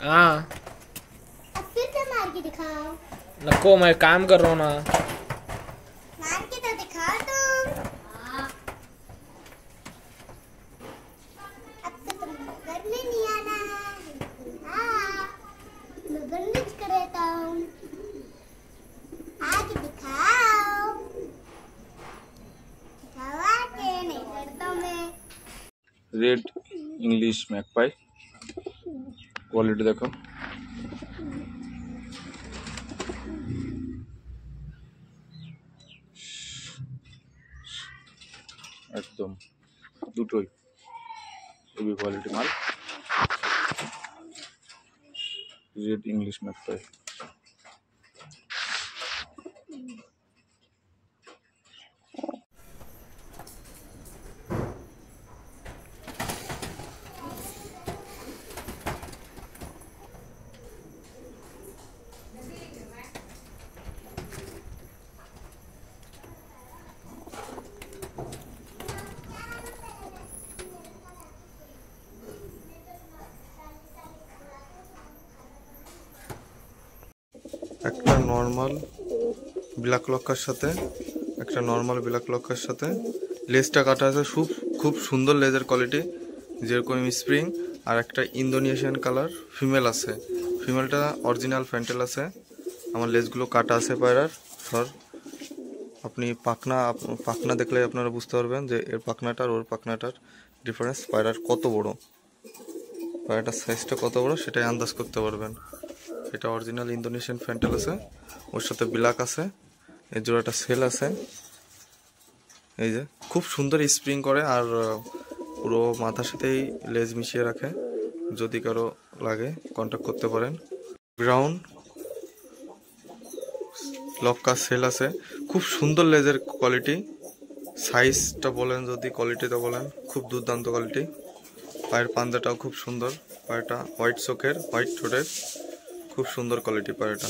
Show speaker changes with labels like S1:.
S1: हाँ।
S2: अब फिर से मार के दिखाओ।
S1: नको, मैं काम कर रहा हूँ ना।
S2: मार के तो दिखाओ तुम। अब तो तुमको करने नहीं आना है। हाँ, मैं बंदिश कर देता हूँ। आके दिखाओ। दिखाओ आके, नहीं करता मैं।
S3: रेड इंग्लिश मैगपाई, क्वालिटी देखो। एकदम দুটোই হেভি কোয়ালিটি মাল। Red English magpie.
S4: একটা নর্মাল ব্ল্যাক লকার সাথে লেজটা কাটা আছে, খুব সুন্দর লেজের কোয়ালিটি, যেরকম স্প্রিং। আর একটা ইন্দোনেশিয়ান কালার ফিমেল আছে, ফিমেলটা অরিজিনাল ফ্যান্টেল আছে। আমার লেজগুলো কাটা আছে পায়রার। স্যার আপনি পাখনা দেখলে আপনারা বুঝতে পারবেন যে এর পাখনাটার ওর পাখনাটার ডিফারেন্স, পায়রার কত বড়, পায়রাটার সাইজটা কত বড় সেটাই আন্দাজ করতে পারবেন। এটা অরিজিনাল ইন্দোনেশিয়ান ফ্যান্টেল আছে, ওর সাথে ব্ল্যাক আছে, এর জোড়াটা সেল আছে। এই যে খুব সুন্দর স্প্রিং করে আর পুরো মাথার সাথেই লেজ মিশিয়ে রাখে। যদি কারো লাগে কন্ট্যাক্ট করতে পারেন। ব্রাউন লক্কা সেল আছে, খুব সুন্দর লেজের কোয়ালিটি। সাইজটা বলেন, যদি কোয়ালিটিটা বলেন, খুব দুর্দান্ত কোয়ালিটি। পায়ের পাঞ্জাটাও খুব সুন্দর, পায়েরটা হোয়াইট চোখের, হোয়াইট ঠোঁটের, খুব সুন্দর কোয়ালিটি পায়রাটা।